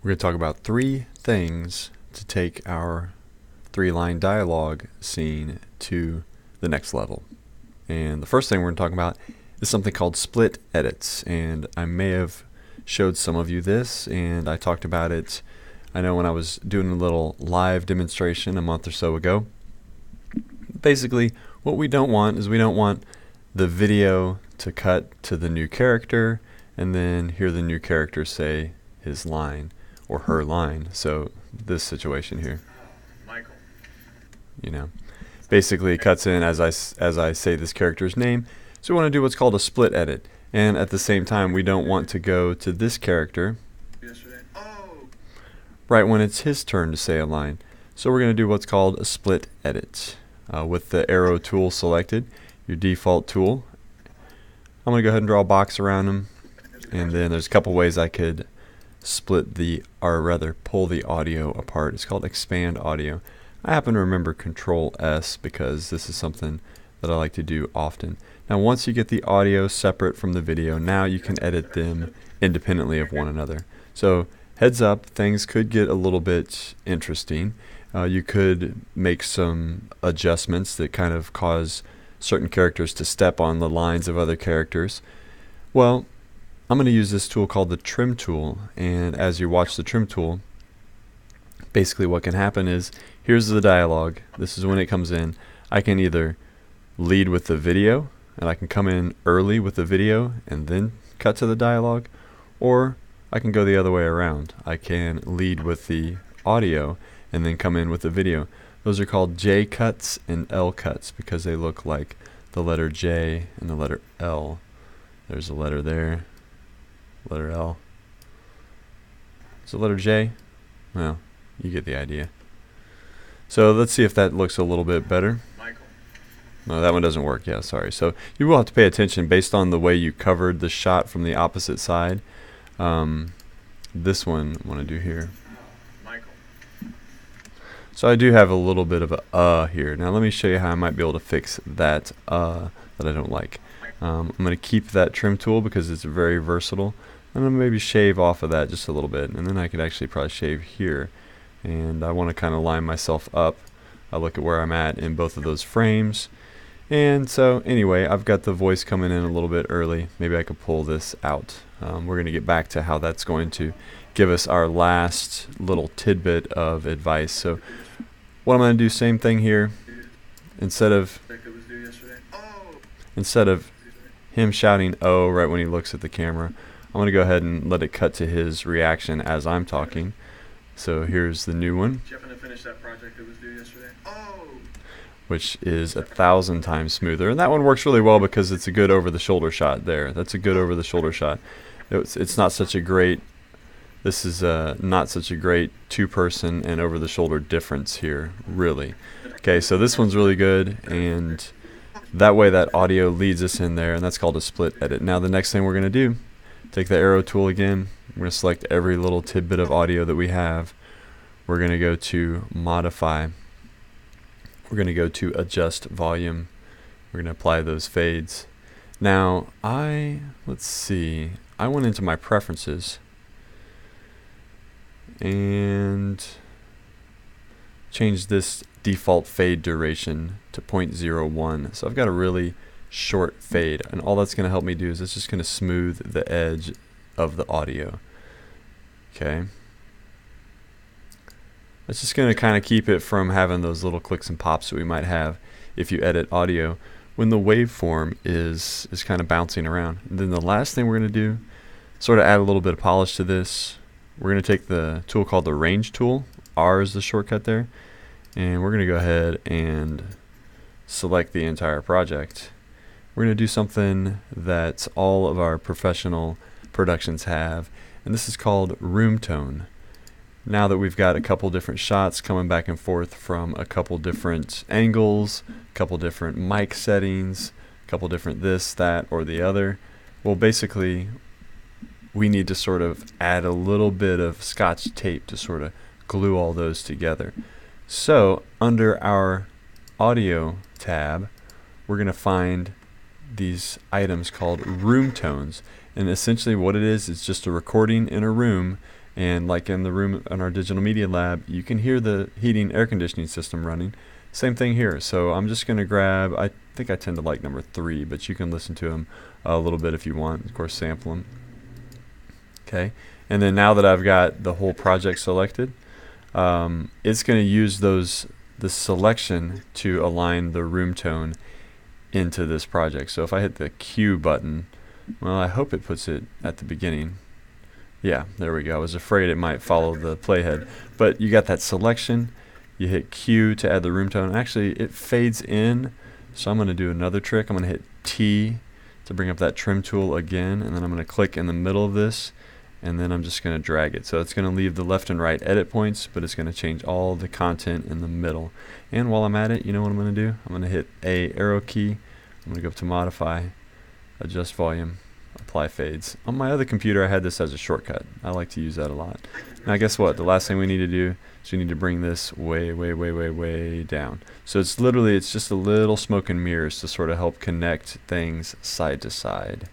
We're going to talk about 3 things to take our 3-line dialogue scene to the next level. And the first thing we're going to talk about is something called split edits. And I may have showed some of you this, and I talked about it, I know, when I was doing a little live demonstration a month or so ago. Basically, what we don't want is we don't want the video to cut to the new character and then hear the new character say his line or her line. So this situation here, Michael. Basically it cuts in as I say this character's name. So we want to do what's called a split edit, and at the same time we don't want to go to this character right when it's his turn to say a line. So we're going to do what's called a split edit with the arrow tool selected, your default tool. I'm going to go ahead and draw a box around them, and then there's a couple ways I could pull the audio apart. It's called expand audio. I happen to remember Control S because this is something that I like to do often. Now once you get the audio separate from the video, now you can edit them independently of one another. So heads up, things could get a little bit interesting. You could make some adjustments that kind of cause certain characters to step on the lines of other characters. Well, I'm going to use this tool called the trim tool, and as you watch the trim tool, basically what can happen is, here's the dialogue. This is when it comes in. I can either lead with the video, and I can come in early with the video and then cut to the dialogue, or I can go the other way around. I can lead with the audio and then come in with the video. Those are called J cuts and L cuts because they look like the letter J and the letter L. There's a letter there, letter L. Is it letter J? Well, you get the idea. So let's see if that looks a little bit better. Michael. No, that one doesn't work. Yeah, sorry. So you will have to pay attention based on the way you covered the shot from the opposite side. This one I want to do here. Michael. So I do have a little bit of a here. Now let me show you how I might be able to fix that that I don't like. I'm going to keep that trim tool because it's very versatile. I'm going to maybe shave off of that just a little bit, and then I could actually probably shave here. And I want to kind of line myself up. I look at where I'm at in both of those frames. And so anyway, I've got the voice coming in a little bit early. Maybe I could pull this out. We're going to get back to how that's going to give us our last little tidbit of advice. So what I'm going to do, same thing here. Instead of him shouting "oh" right when he looks at the camera, I'm going to go ahead and let it cut to his reaction as I'm talking. So here's the new one, which is 1,000 times smoother, and that one works really well because it's a good over-the-shoulder shot there. That's a good over-the-shoulder shot. It's not such a great. This is not such a great two-person and over-the-shoulder difference here, really. Okay, so this one's really good, and that way that audio leads us in there, and that's called a split edit. Now the next thing we're going to do, take the arrow tool again. We're going to select every little tidbit of audio that we have. We're going to go to modify. We're going to go to adjust volume. We're going to apply those fades. Now let's see, I went into my preferences and changed this default fade duration to 0.01. So I've got a really short fade, and all that's going to help me do is it's just going to smooth the edge of the audio. Okay. It's just going to kind of keep it from having those little clicks and pops that we might have if you edit audio when the waveform is kind of bouncing around. And then the last thing we're going to do, sort of add a little bit of polish to this. We're going to take the tool called the range tool. R is the shortcut there. And we're going to go ahead and select the entire project. We're going to do something that all of our professional productions have, and this is called room tone. Now that we've got a couple different shots coming back and forth from a couple different angles, a couple different mic settings, a couple different this, that, or the other, well, basically we need to sort of add a little bit of Scotch tape to sort of glue all those together. So under our audio tab, we're going to find these items called room tones, and essentially what it is just a recording in a room, And like in the room in our digital media lab, you can hear the heating air conditioning system running. Same thing here. So I'm just going to grab, I think I tend to like number 3, but you can listen to them a little bit if you want. Of course, sample them. Okay. And then now that I've got the whole project selected, it's going to use the selection to align the room tone into this project. So if I hit the Q button, well, I hope it puts it at the beginning. Yeah, there we go. I was afraid it might follow the playhead. But you got that selection. You hit Q to add the room tone. Actually, it fades in. So I'm going to do another trick. I'm going to hit T to bring up that trim tool again. And then I'm going to click in the middle of this. And then I'm just going to drag it. So it's going to leave the left and right edit points, but it's going to change all the content in the middle. And while I'm at it, you know what I'm going to do? I'm going to hit A arrow key. I'm going to go up to Modify, Adjust Volume, Apply Fades. On my other computer, I had this as a shortcut. I like to use that a lot. Now, guess what? The last thing we need to do is we need to bring this way, way, way, way, way down. So it's literally, it's just a little smoke and mirrors to sort of help connect things side to side.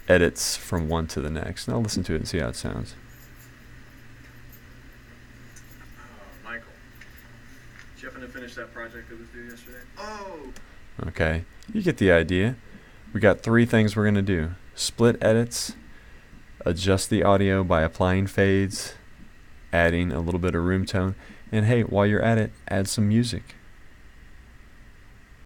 Edits from one to the next. Now listen to it and see how it sounds. Michael, did you happen to finish that project that was due yesterday? Oh! Okay, you get the idea. We got 3 things we're going to do. Split edits, adjust the audio by applying fades, adding a little bit of room tone, and hey, while you're at it, add some music.